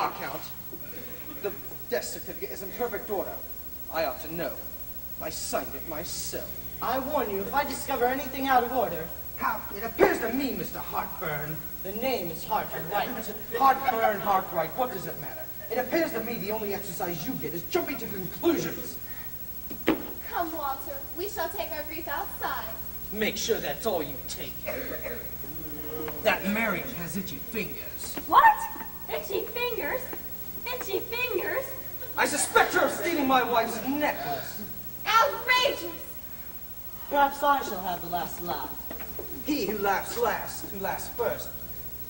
our count, the death certificate is in perfect order. I ought to know. I signed it myself. I warn you, if I discover anything out of order... How? It appears to me, Mr. Heartburn. The name is Hartford, right? Heartburn, Heartwright, what does it matter? It appears to me the only exercise you get is jumping to conclusions. Come, Walter. We shall take our grief outside. Make sure that's all you take. That Marion has itchy fingers. What? Itchy fingers? Itchy fingers? I suspect her of stealing my wife's necklace. Outrageous! Perhaps I shall have the last laugh. He who laughs last, who laughs first,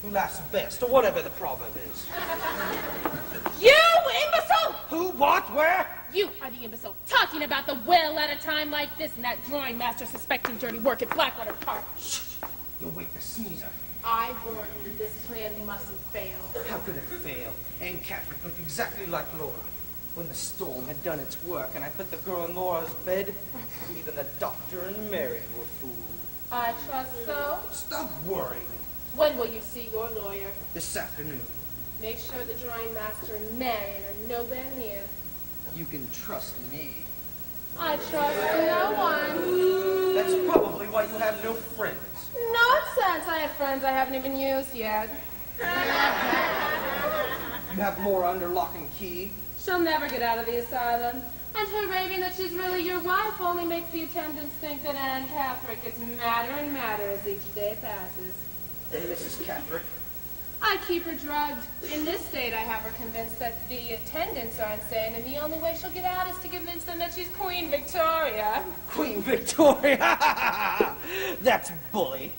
who laughs best, or whatever the proverb is. You imbecile! Who, what, where? You are the imbecile talking about the will at a time like this and that drawing master suspecting dirty work at Blackwater Park. Shh! You'll wake the sneezer. I warned you this plan mustn't fail. How could it fail? Aunt Catherine looked exactly like Laura. When the storm had done its work and I put the girl in Laura's bed, even the doctor and Marion were fooled. I trust so. Stop worrying. When will you see your lawyer? This afternoon. Make sure the drawing master and Marion are nowhere near. You can trust me. I trust no one. That's probably why you have no friends. Nonsense! I have friends I haven't even used yet. You have more under lock and key. She'll never get out of the asylum. And her raving that she's really your wife only makes the attendants think that Anne Catherick gets madder and madder as each day passes. And Mrs. Catherick? I keep her drugged. In this state, I have her convinced that the attendants are insane, and the only way she'll get out is to convince them that she's Queen Victoria. Queen Victoria! That's bully.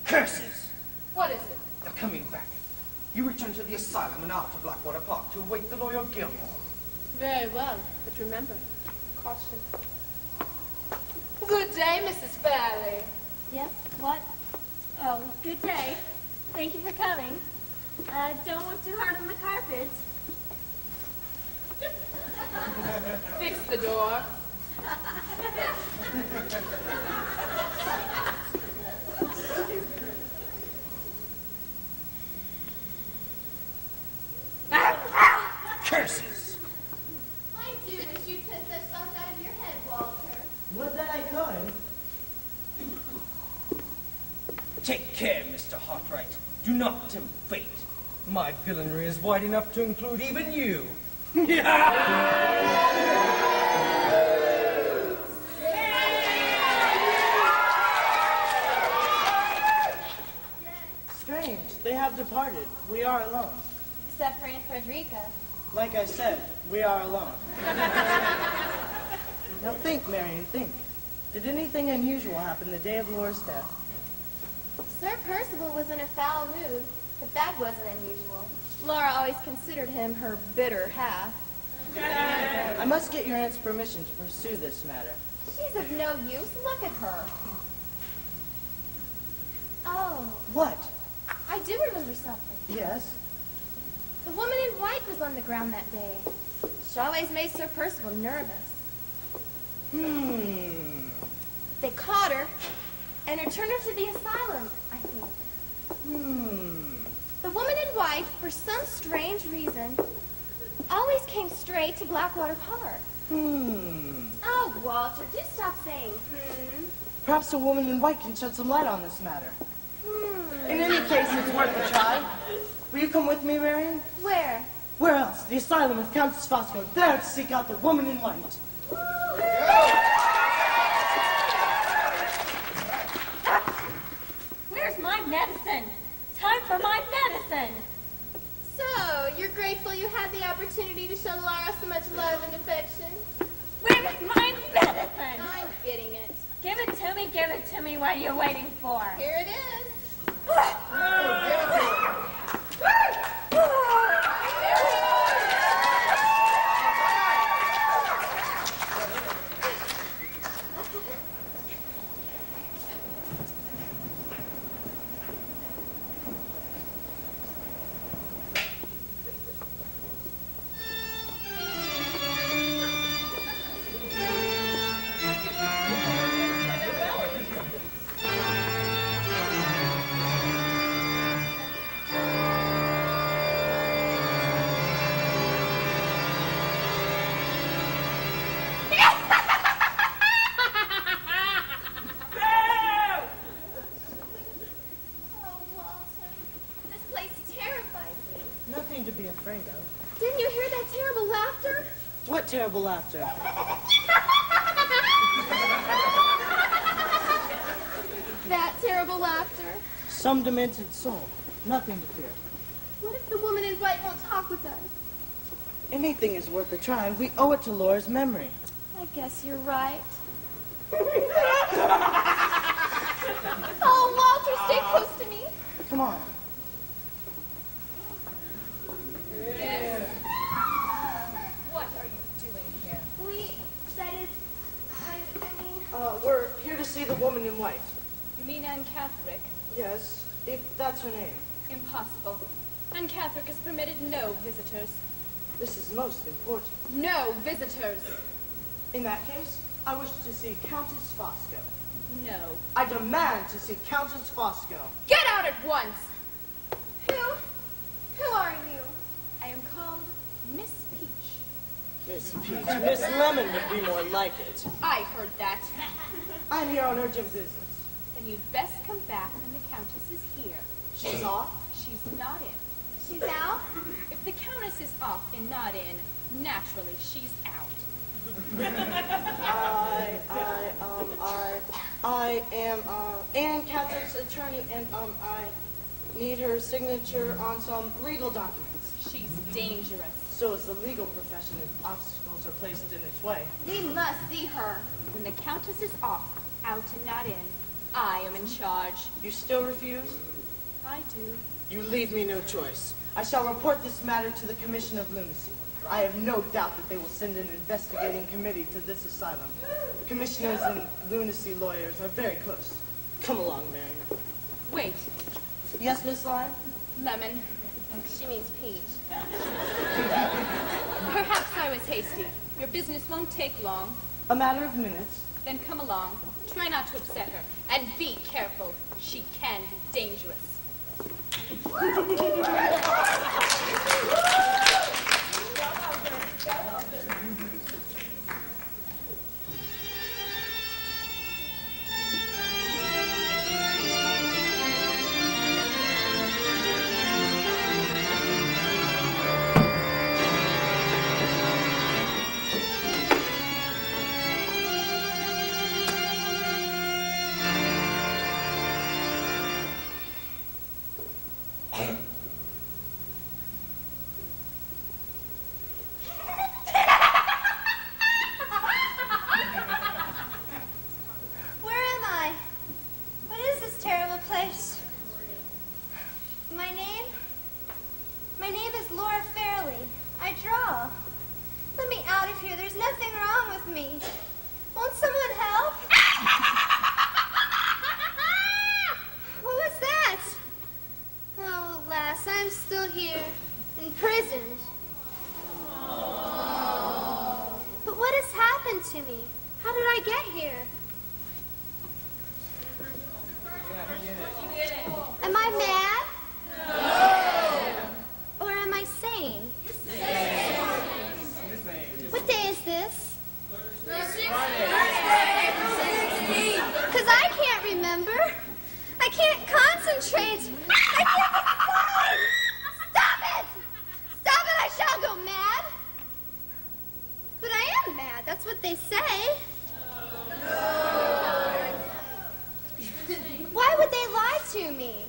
Curses! What is it? They're coming back. You return to the asylum and out to Blackwater Park to await the lawyer Gilmore. Very well, but remember, caution. Good day, Mrs. Fairley. Yes, what? Oh, good day. Thank you for coming. Don't work too hard on the carpet. Fix the door. Curses! I do wish you'd put those thoughts out of your head, Walter. Would that I could. Take care, Mr. Hartwright. Do not tempt fate. My villainy is wide enough to include even you. Strange, they have departed. We are alone. Except for Aunt Frederica. Like I said, we are alone. Now think, Marion, think. Did anything unusual happen the day of Laura's death? Sir Percival was in a foul mood, but that wasn't unusual. Laura always considered him her bitter half. I must get your aunt's permission to pursue this matter. She's of no use. Look at her. Oh, What? I do remember something. Yes? The woman in white was on the ground that day. She always made Sir Percival nervous. They caught her and returned her to the asylum, I think. The woman in white, for some strange reason, always came straight to Blackwater Park. Oh, Walter, do stop saying, Perhaps a woman in white can shed some light on this matter. In any case, it's worth a try. Will you come with me, Marion? Where? Where else? The asylum with Countess Fosco. There to seek out the woman in white. Where's my medicine? Time for my medicine. So, you're grateful you had the opportunity to show Laura so much love and affection? Where's my medicine? I'm getting it. Give it to me. What are you waiting for? Here it is. Nothing to be afraid of. Didn't you hear that terrible laughter? What terrible laughter? That terrible laughter. Some demented soul. Nothing to fear. What if the woman in white won't talk with us? Anything is worth a try. We owe it to Laura's memory. I guess you're right. Oh, Walter, stay close to me. Come on. Yes. What are you doing here? That is, I mean... We're here to see the woman in white. You mean Anne Catherick? Yes, if that's her name. Impossible. Anne Catherick has permitted no visitors. This is most important. No visitors! In that case, I wish to see Countess Fosco. No. I demand to see Countess Fosco. Get out at once! Who are you? I am called Miss Peach. Miss Peach. Miss Lemon would be more like it. I heard that. I'm here on urgent business. Then you'd best come back when the Countess is here. She's off? She's not in. She's out? If the Countess is off and not in, naturally she's out. I am Anne Catherick's attorney, and I need her signature on some legal documents. She's dangerous. So is the legal profession if obstacles are placed in its way. We must see her. When the Countess is off, out and not in, I am in charge. You still refuse? I do. You leave me no choice. I shall report this matter to the Commission of Lunacy. I have no doubt that they will send an investigating committee to this asylum. The commissioners and lunacy lawyers are very close. Come along, Mary. Wait, Yes, Miss Lyon? Lemon. She means Peach. Perhaps I was hasty. Your business won't take long. A matter of minutes. Then come along. Try not to upset her. And be careful. She can be dangerous. Where am I? What is this terrible place? My name? My name is Laura Fairley. I draw. Let me out of here. There's nothing wrong with me. Won't someone help? What was that? Oh, alas, I'm still here, imprisoned. But what has happened to me? How did I get here? Am I mad? No. Or am I sane? What day is this? Because I can't remember. I can't concentrate. I can't keep quiet. Stop it! Stop it! I shall go mad. But I am mad. That's what they say. Why would they lie to me?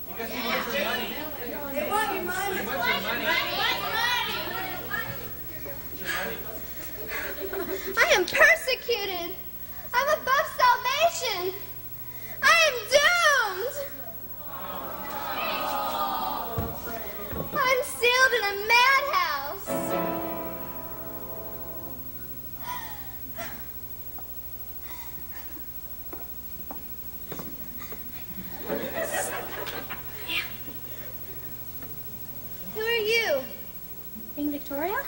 Because he wants your money. They want your money. He wants your money. I am persecuted. I'm above salvation. I am doomed. I'm sealed in a madhouse. Who are you? Queen Victoria?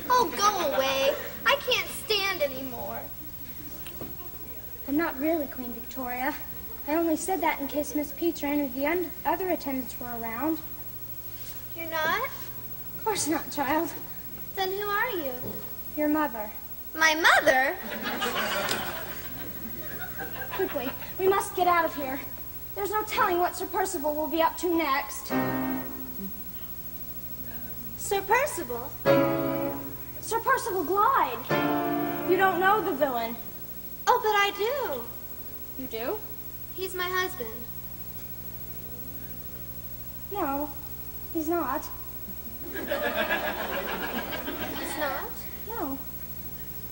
Oh, go away. I can't stand anymore. I'm not really Queen Victoria. I only said that in case Miss Peach or any of the other attendants were around. You're not? Of course not, child. Then who are you? Your mother. My mother? Quickly, we must get out of here. There's no telling what Sir Percival will be up to next. Sir Percival? Sir Percival Glyde. You don't know the villain. Oh, but I do. You do? He's my husband. No, he's not. He's not? No.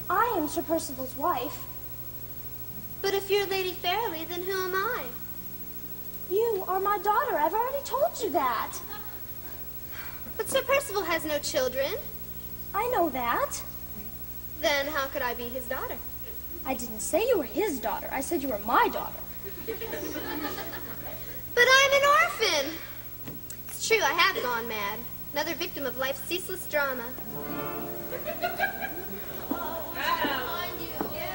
I am Sir Percival's wife. But if you're Lady Fairley, then who am I? You are my daughter. I've already told you that. But Sir Percival has no children. I know that. Then how could I be his daughter? I didn't say you were his daughter. I said you were my daughter. But I'm an orphan. It's true, I have gone mad. Another victim of life's ceaseless drama.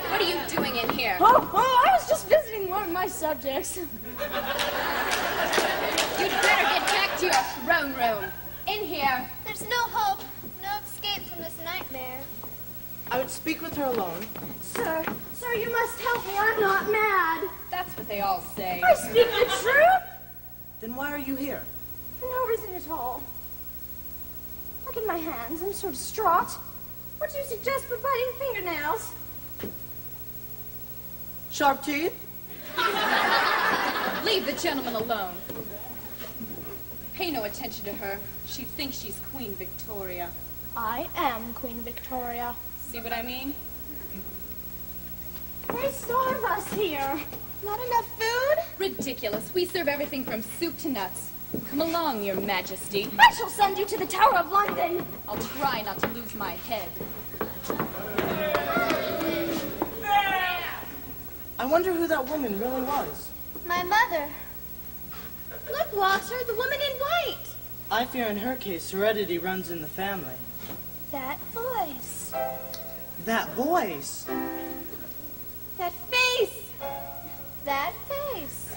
What are you doing in here? Oh, I was just visiting one of my subjects. You'd better get back to your throne room. In here. There's no hope, no escape from this nightmare. I would speak with her alone. Sir, you must help me. I'm not mad. That's what they all say. I speak the truth. Then why are you here? For no reason at all. Look at my hands. I'm so distraught. What do you suggest for biting fingernails? Sharp teeth? Leave the gentleman alone. Pay no attention to her. She thinks she's Queen Victoria. I am Queen Victoria. See what I mean? They starve us here. Not enough food? Ridiculous. We serve everything from soup to nuts. Come along, Your Majesty. I shall send you to the Tower of London. I'll try not to lose my head. I wonder who that woman really was. My mother. Look, Walter, the woman in white. I fear in her case heredity runs in the family. That voice. That voice! That face. That face.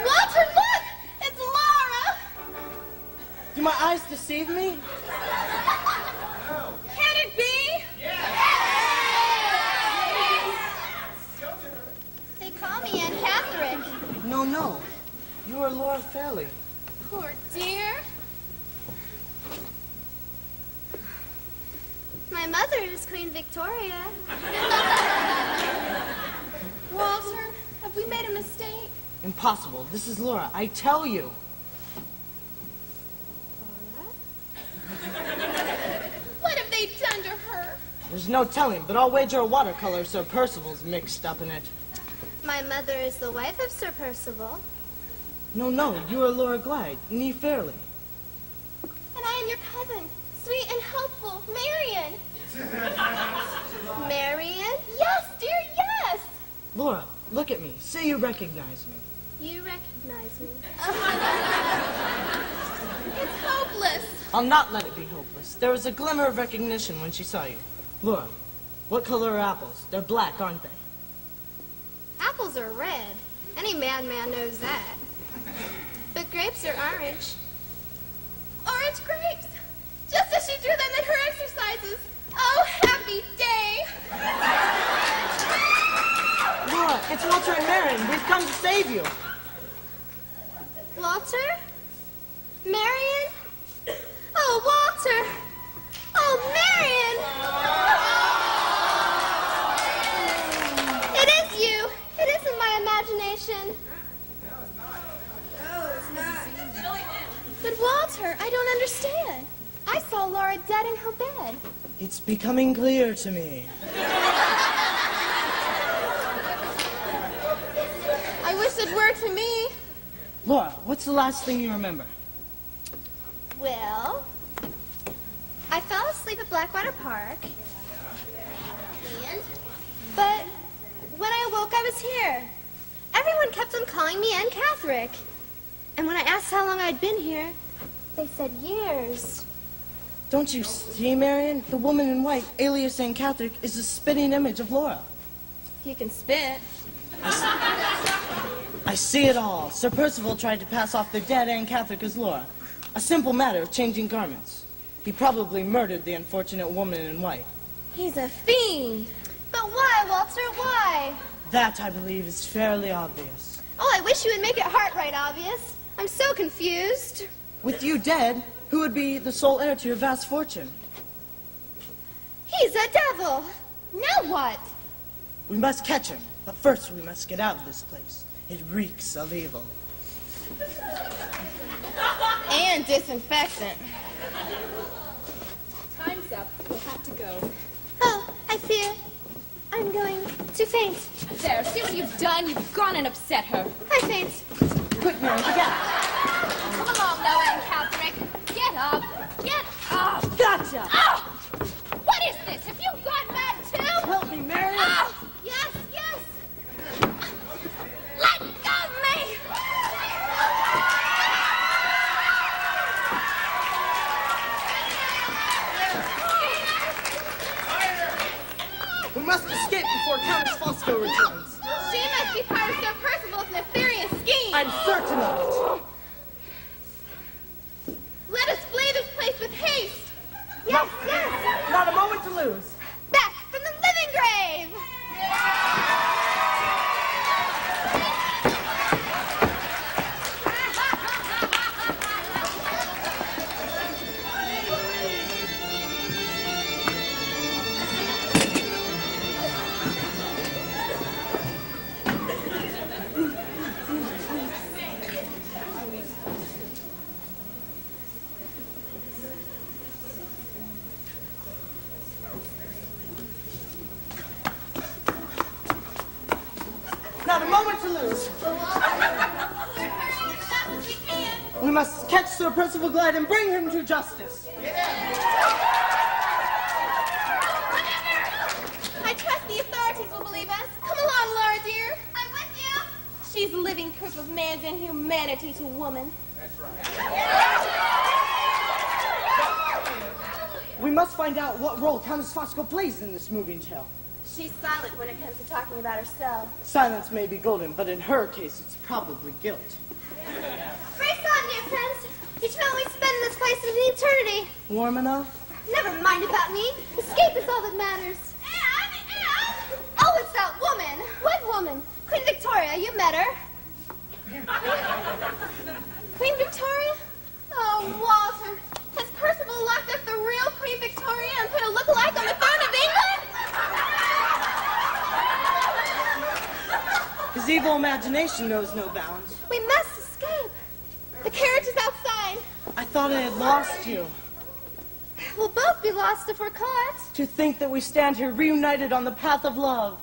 Walter, look! It's Laura! Do my eyes deceive me? Can it be? They call me Aunt Catherine. No. You are Laura Fairley. Poor dear. My mother is Queen Victoria. Walter, have we made a mistake? Impossible. This is Laura. I tell you. What have they done to her? There's no telling, but I'll wager a watercolor Sir Percival's mixed up in it. My mother is the wife of Sir Percival. No. You are Laura Glyde, nee Fairley. And I am your cousin, sweet and hopeful, Marion. Marion? Yes, dear, yes. Laura, look at me. Say you recognize me. You recognize me. It's hopeless. I'll not let it be hopeless. There was a glimmer of recognition when she saw you. Laura, what color are apples? They're black, aren't they? Apples are red. Any madman knows that. But grapes are orange. Orange grapes! Just as she drew them in her exercises. Oh, happy day! Laura, it's Walter and Marion. We've come to save you. Walter? Marion? Oh, Walter! Oh, Marion! It is you! It isn't my imagination. But Walter, I don't understand. I saw Laura dead in her bed. It's becoming clear to me. I wish it were to me. Laura, what's the last thing you remember? Well, I fell asleep at Blackwater Park. But when I awoke, I was here. Everyone kept on calling me Aunt Catherine. And when I asked how long I'd been here, they said years. Don't you see, Marion? The woman in white, alias St. Catherine, is a spitting image of Laura. You can spit. I see it all. Sir Percival tried to pass off the dead Anne Catherine as Laura. A simple matter of changing garments. He probably murdered the unfortunate woman in white. He's a fiend. But why, Walter, why? That, I believe, is fairly obvious. Oh, I wish you would make it Hartright obvious. I'm so confused. With you dead, who would be the sole heir to your vast fortune? He's a devil. Now what? We must catch him, but first we must get out of this place. It reeks of evil. And disinfectant. Time's up. We'll have to go. Oh, I fear I'm going to faint. There, see what you've done? You've gone and upset her. I faint. Quick, Mary, get Come along now, Anne Catherick. Get up. Get up. Gotcha! Oh! What is this? Have you gone mad too? Help me, Mary! Oh! Yes, yes. Let go of me! We must escape before Countess Fosco returns. She must be part of Sir Percival's nefarious scheme. I'm certain of Let us flee this place with haste. Yes, yes. it. Not a moment to lose. Back from the living grave. Not a moment to lose. We must catch Sir Percival Glad and bring him to justice. I trust the authorities will believe us. Come along, Laura, dear. I'm with you. She's living proof of man's inhumanity to woman. We must find out what role Countess Fosco plays in this moving tale. She's silent when it comes to talking about herself. Silence may be golden, but in her case, it's probably guilt. Race on, dear friends. Each moment we spend in this place is an eternity. Warm enough? Never mind about me. Escape is all that matters. Anne! Oh, it's that woman. What woman? Queen Victoria. You met her. Queen Victoria? Oh, Walter. Has Percival locked up the real Queen Victoria and put a look-alike on the throne of England? His evil imagination knows no bounds. We must escape. The carriage is outside. I thought I had lost you. We'll both be lost if we're caught. To think that we stand here reunited on the path of love.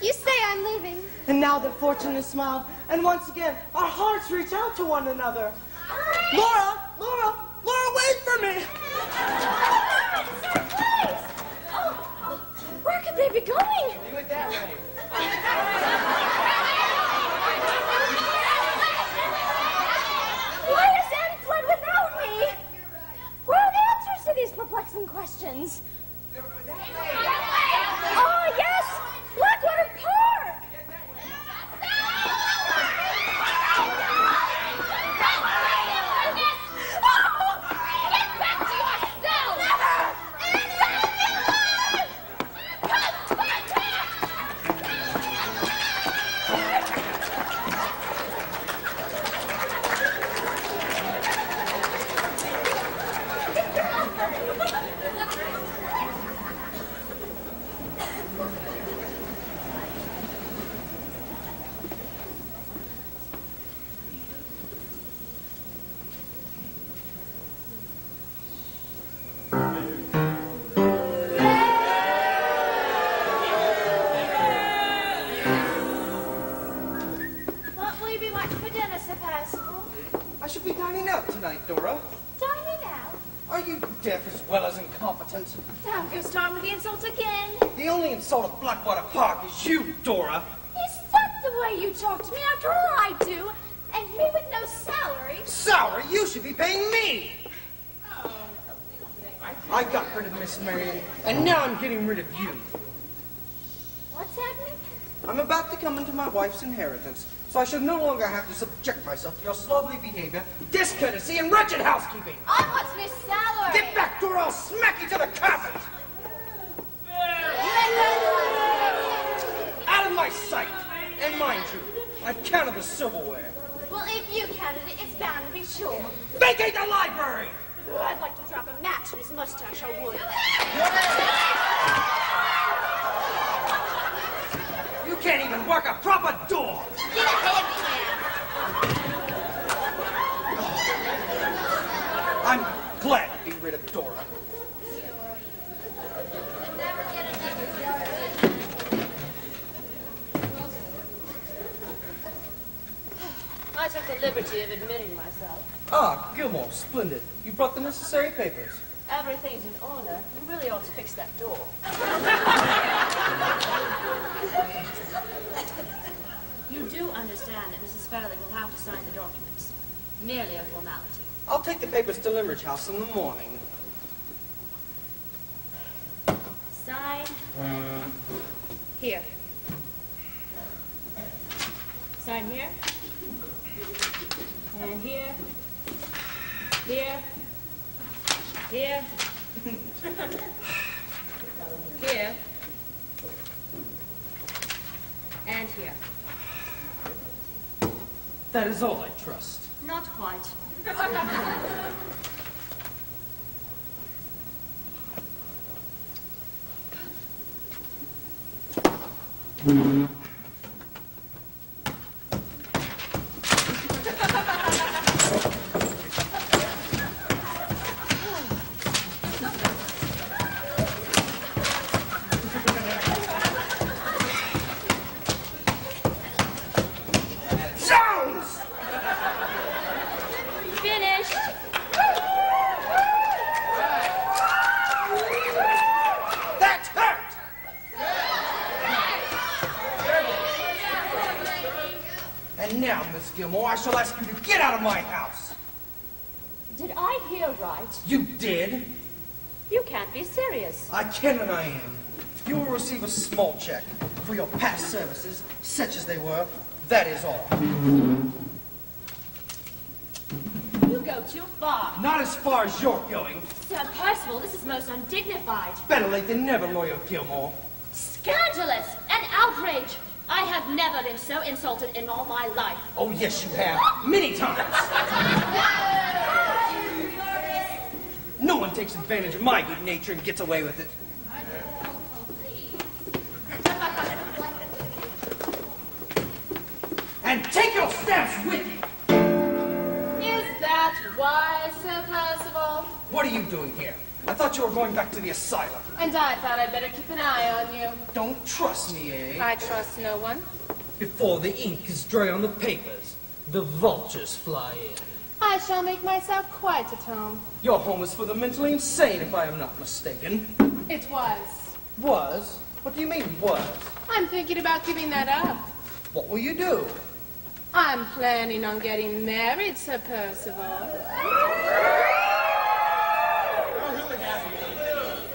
You say I'm leaving. And now that fortune has smiled, and once again, our hearts reach out to one another. Laura! Laura! Laura, wait for me! Oh, where could they be going? You went that way. Why has Anne fled without me? Where are the answers to these perplexing questions? Oh, yes! Blackwater Park! Get back to your cell! Come back! What will you be watching for dinner, Sir Percival? I should be dining out tonight, Dora. Dining out? Are you deaf as well as incompetent? Don't go starting with the insults again. The only insult of Blackwater Park is you, Dora. Is that the way you talk to me after all I do? And me with no salary? Salary? You should be paying me. I got rid of Miss Marion, and now I'm getting rid of you. What's happening? I'm about to come into my wife's inheritance, so I shall no longer have to subject myself to your slovenly behavior, discourtesy, and wretched housekeeping. I want Miss Salary. Get back, Dora, I'll smack you to the carpet. Out of my sight. And mind you, I've counted the silverware. Well, if you counted it, it's bound to be sure. Vacate the library! I'd like to drop a match in his mustache, I would. You can't even work a proper door! Get ahead, man. I'm glad to be rid of Dora. I took the liberty of admitting myself. Ah, Gilmore, splendid. You brought the necessary papers. Everything's in order. You really ought to fix that door. You do understand that Mrs. Fairley will have to sign the documents. Merely a formality. I'll take the papers to Limerick House in the morning. Sign. Here. Sign here. And here. Here. Here. Here. And here. That is all I trust. Not quite. Jones! Finished. That hurt! And now, Miss Gilmore, I shall ask you to get out of my house. Did I hear right? You did? You can't be serious. I can and I am. You will receive a small check for your past services, such as they were. That is all. You go too far. Not as far as you're going. Sir Percival, this is most undignified. Better late than never, Lawyer Gilmore. Scandalous! An outrage! I have never been so insulted in all my life. Oh, yes, you have. Many times. No one takes advantage of my good nature and gets away with it. And take your stamps with you. Is that wise, Sir Percival? What are you doing here? I thought you were going back to the asylum. And I thought I'd better keep an eye on you. Don't trust me, eh? I trust no one. Before the ink is dry on the papers, the vultures fly in. I shall make myself quite at home. Your home is for the mentally insane, if I am not mistaken. It was. Was? What do you mean, was? I'm thinking about giving that up. What will you do? I'm planning on getting married, Sir Percival.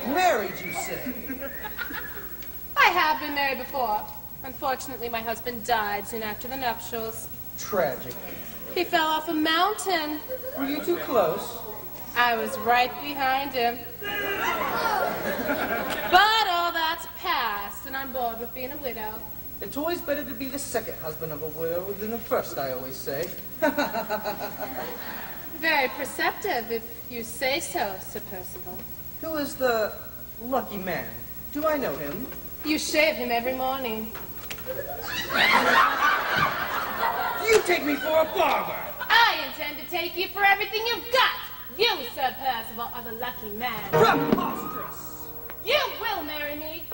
Married, you say? I have been married before. Unfortunately, my husband died soon after the nuptials. Tragic. He fell off a mountain. Were you too close? I was right behind him. But all that's past, and I'm bored with being a widow. It's always better to be the second husband of a widow than the first, I always say. Very perceptive, if you say so, Sir Percival. Who is the lucky man? Do I know him? You shave him every morning. You take me for a barber! I intend to take you for everything you've got. You, Sir Percival, are the lucky man. Preposterous! You will marry me.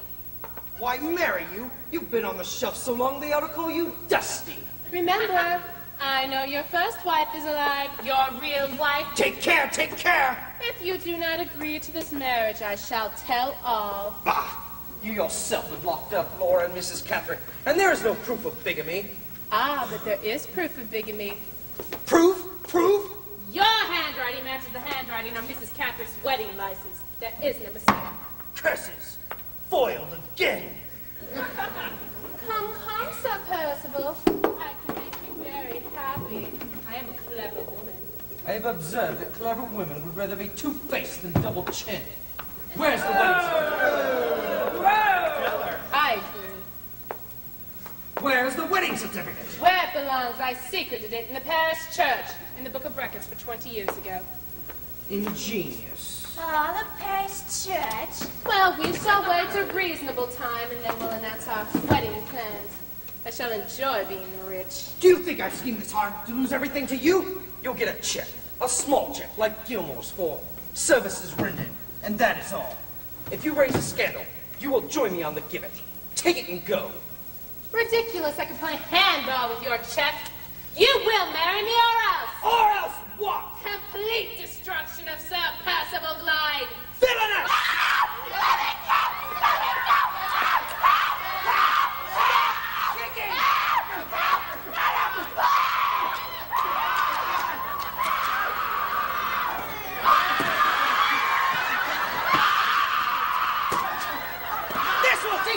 Why, marry you? You've been on the shelf so long they ought to call you Dusty. Remember, I know your first wife is alive, your real wife. Take care, take care! If you do not agree to this marriage, I shall tell all. Bah! You yourself have locked up Laura and Mrs. Catherine, and there is no proof of bigamy. Ah, but there is proof of bigamy. Proof? Proof? Your handwriting matches the handwriting on Mrs. Catherine's wedding license. There is no mistake. Curses! Foiled again! Come, Sir Percival. I can make you very happy. I am a clever woman. I have observed that clever women would rather be two-faced than double-chinned. Where's the wedding ceremony? I agree. Where's the wedding certificate? Where it belongs. I secreted it in the parish church in the Book of Records for 20 years ago. Ingenious. Oh, the parish church. Well, we shall wait a reasonable time and then we'll announce our wedding plans. I shall enjoy being rich. Do you think I've schemed this hard to lose everything to you? You'll get a check. A small check, like Gilmore's for services rendered. And that is all. If you raise a scandal, you will join me on the gibbet. Take it and go. Ridiculous. I could play handball with your check. You will marry me or else. Or else what? Complete destruction of Sir Percival Glyde. Villainous!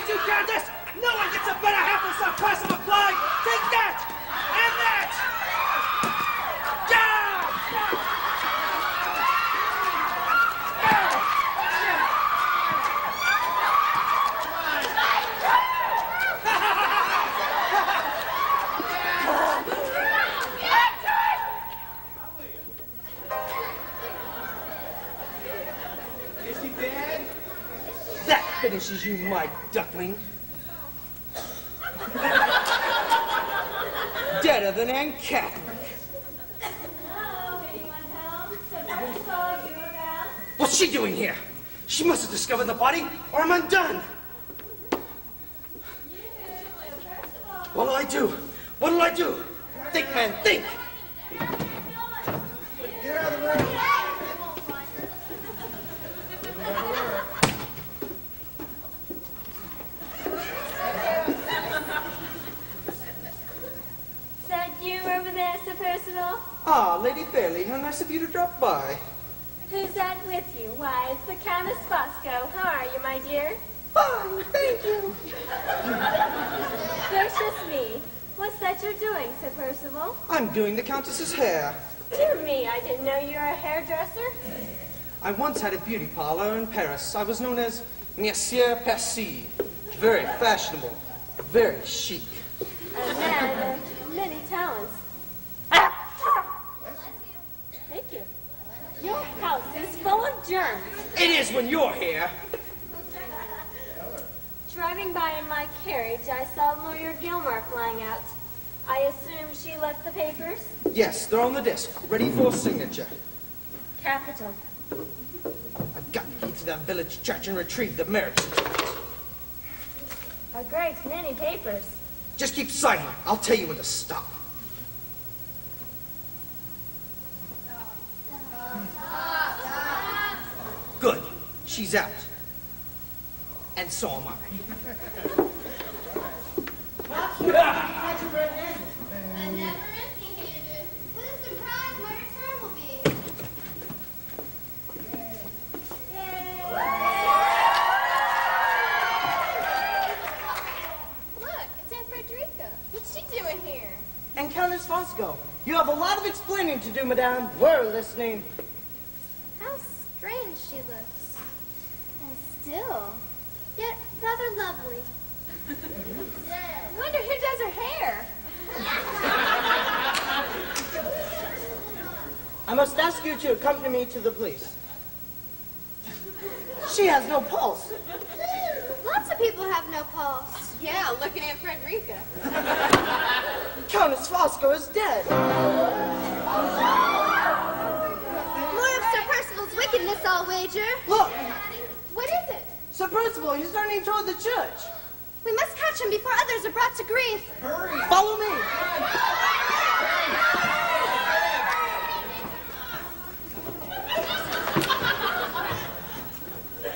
You got this! No one gets a better half of Sir Percival Glyde! Take that! And that! Down! Is he dead? That finishes you, my duckling. Deader than Anne Catherick. Hello, anyone home? Sebastian, you around? What's she doing here? She must have discovered the body, or I'm undone. What'll I do? What'll I do? Think, man, think! Get out of the room! Is that you over there, Sir Percival? Ah, Lady Fairley, how nice of you to drop by. Who's that with you? Why, it's the Countess Fosco. How are you, my dear? Fine, thank you. Gracious me. What's that you're doing, Sir Percival? I'm doing the Countess's hair. Dear me, I didn't know you were a hairdresser. I once had a beauty parlor in Paris. I was known as Monsieur Percy. Very fashionable, very chic. A man of many talents. Thank you. Your house is full of germs. It is when you're here. Driving by in my carriage, I saw Lawyer Gilmore flying out. I assume she left the papers? Yes, they're on the desk, ready for signature. Capital. I've got to get to that village church and retrieve the marriage certificate. A great many papers. Just keep signing. I'll tell you when to stop. Good. She's out. And so am I. A never empty-handed. What a surprise my return will be. Look, it's Aunt Frederica. What's she doing here? And Countess Fosco, you have a lot of explaining to do, madame. We're listening. How strange she looks. And still, yet rather lovely. Wonder who does her hair. I must ask you to accompany me to the police. She has no pulse. Lots of people have no pulse. Yeah, look at Aunt Frederica. Countess Fosco is dead. More of Sir Percival's wickedness, I'll wager. Look, What is it? Sir Percival, he's turning toward the church. We must catch him before others are brought to grief. Follow me.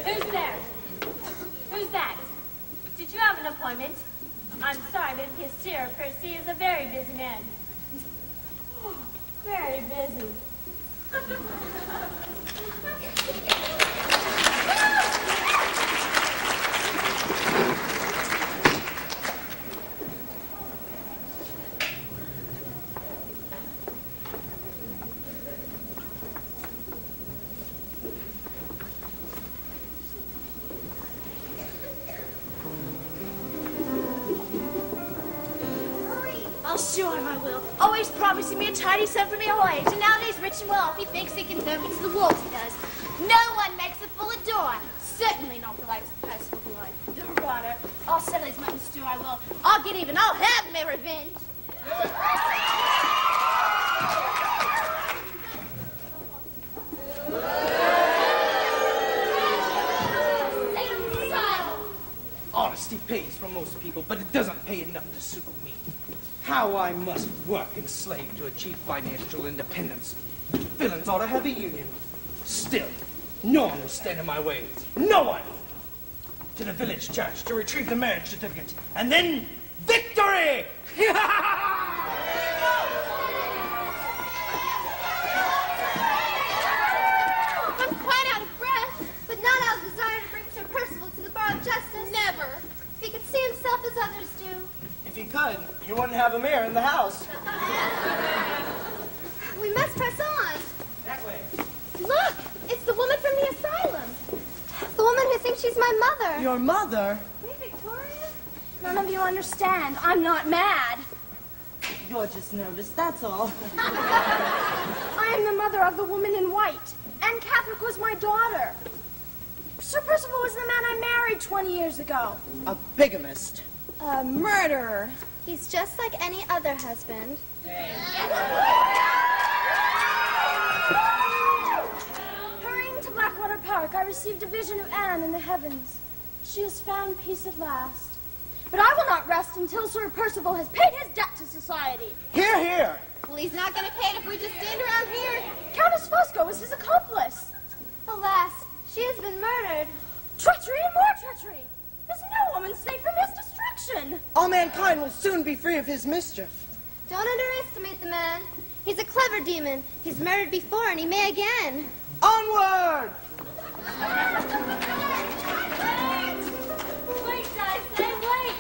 Who's there? Who's that? Did you have an appointment? I'm sorry, but Monsieur Percy is a very busy man. Very busy. sure I will. Always promising me a tidy sum for me whole age, and now that he's rich and well off, he thinks he can throw me to the wolves, he does. No one makes a fool of Dora. Certainly not the likes of Percival Blood. The rotter. I'll settle his mutton stew, I will. I'll get even. I'll have my revenge. Honesty pays for most people, but it doesn't pay enough to suit me. How I must work and slave to achieve financial independence. Villains ought to have a union. Still, no one will stand in my way. No one! To the village church to retrieve the marriage certificate, and then victory! I'm quite out of breath, but not out of desire to bring Sir Percival to the bar of justice. Never. If he could see himself as others do. If he could, he wouldn't have a mirror in the house. We must press on. That way. Look, it's the woman from the asylum. The woman who thinks she's my mother. Your mother? Hey, Victoria. None of you understand. I'm not mad. You're just nervous, that's all. I am the mother of the woman in white. And Catherine was my daughter. Sir Percival was the man I married 20 years ago. A bigamist. A murderer. He's just like any other husband. Hurrying to Blackwater Park, I received a vision of Anne in the heavens. She has found peace at last. But I will not rest until Sir Percival has paid his debt to society. Here, here. Well, he's not going to pay it if we just stand around here. Countess Fosco is his accomplice. Alas, she has been murdered. Treachery and more treachery. There's no woman safe from his destruction. All mankind will soon be free of his mischief. Don't underestimate the man. He's a clever demon. He's murdered before, and he may again. Onward! Wait, I say, wait!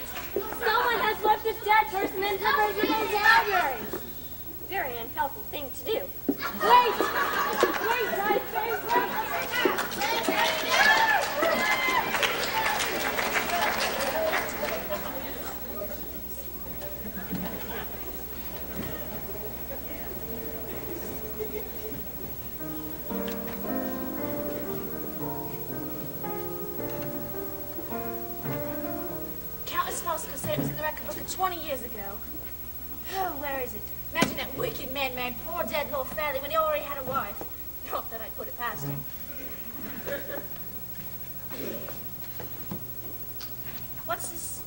Someone has left a dead person in the President's library. Very unhealthy thing to do. Wait! Wait, I say, wait! Countess Fosco said it was in the record book of 20 years ago. Oh, where is it? Imagine that wicked man marrying poor dead Lord Fairley when he already had a wife. Not that I'd put it past him. What's this?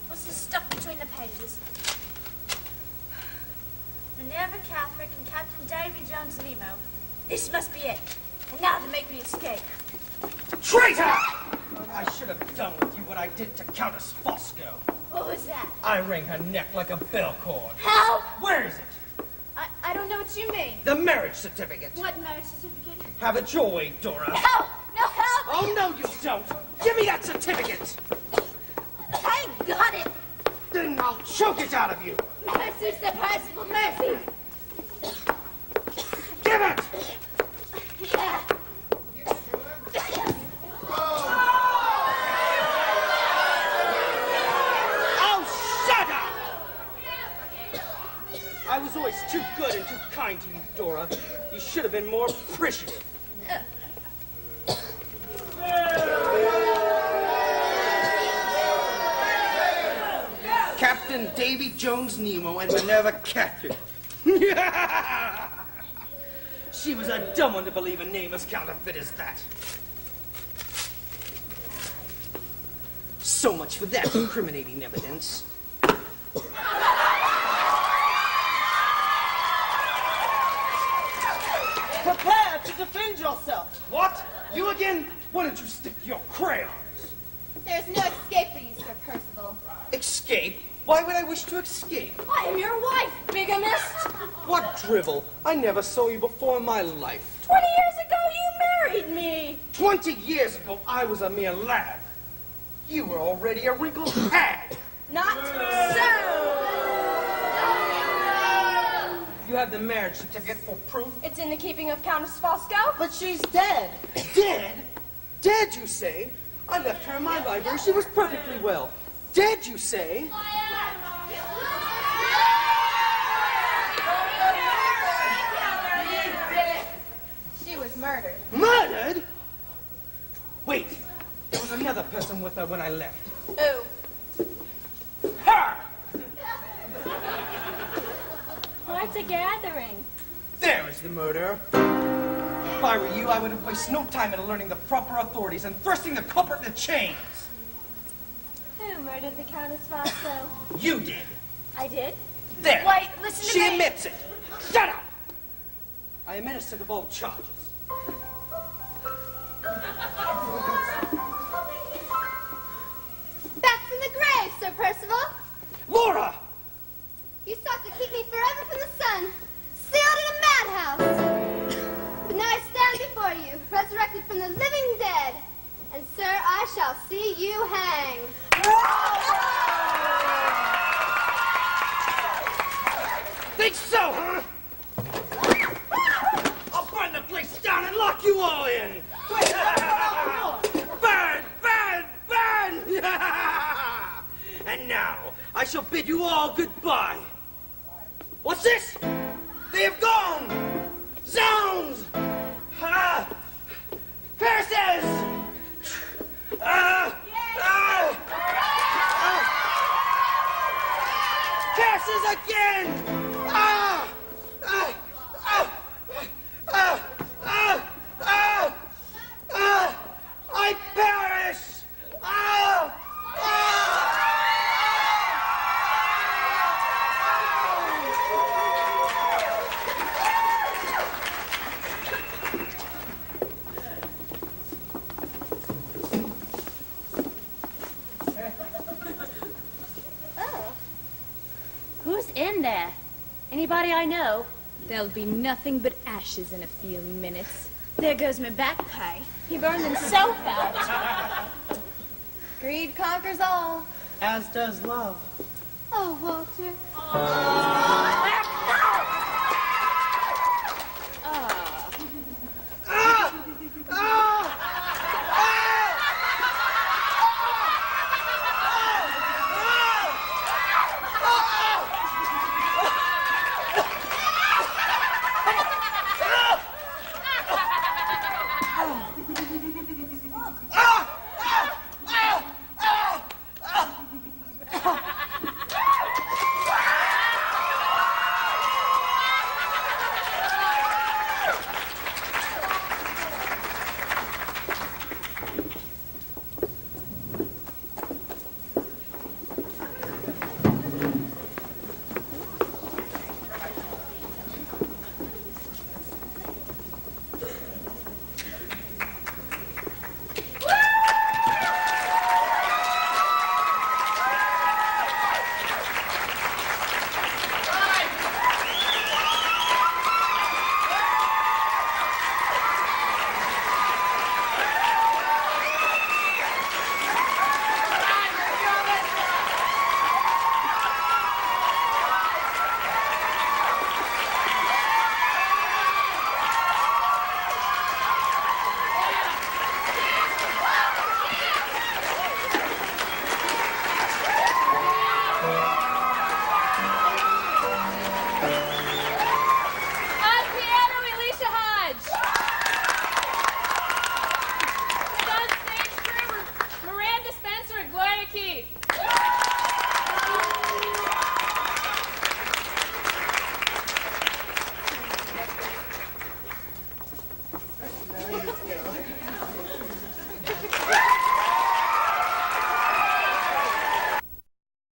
What's this stuck between the pages? Minerva Catherick and Captain Davy Jones Nemo. This must be it. And now to make me escape. Traitor! I should have done with you what I did to Countess Fosco. What was that? I wring her neck like a bell cord. Help! Where is it? I don't know what you mean. The marriage certificate. What marriage certificate? Have it your way, Dora. Help! No help! Oh, no, you don't. Give me that certificate. I got it! Then I'll choke it out of you. Mercy, Sir Percival, mercy! Give it! Yeah. Oh, shut up! I was always too good and too kind to you, Dora. You should have been more appreciative. Captain Davy Jones Nemo and Minerva Catherine. She was a dumb one to believe a name as counterfeit as that. So much for that incriminating evidence. Prepare to defend yourself. What? You again? Why don't you stick to your crayons? There's no escape for you, Sir Percival. Escape? Why would I wish to escape? I am your wife, bigamist. What drivel? I never saw you before in my life. 20 years ago, you married me. 20 years ago, I was a mere lad. You were already a wrinkled hag. Not so. You have the marriage certificate for proof? It's in the keeping of Countess Fosco. But she's dead. Dead? Dead, you say? I left her in my library. She was perfectly well. Dead, you say? murdered. Murdered? Wait, there was another person with her when I left. Who? Her! Quite a gathering. There is the murderer. If I were you, I would have wasted no time in learning the proper authorities and thrusting the culprit in the chains. Who murdered the Countess Vasco? You did. I did? There. Wait, listen to She me. admits it. Shut up! I am innocent of all charges. Back from the grave, Sir Percival. Laura! You sought to keep me forever from the sun, sealed in a madhouse. But now I stand before you, resurrected from the living dead. And, sir, I shall see you hang. Think so, huh? I'll burn the place down and lock you all in. Burn, burn, burn! And now, I shall bid you all goodbye. What's this? They have gone! Zounds! Curses! Curses again! I perish! Who's in there? Anybody I know? There'll be nothing but ashes in a few minutes. There goes my back pay. He burned himself out. Greed conquers all. As does love. Oh, Walter.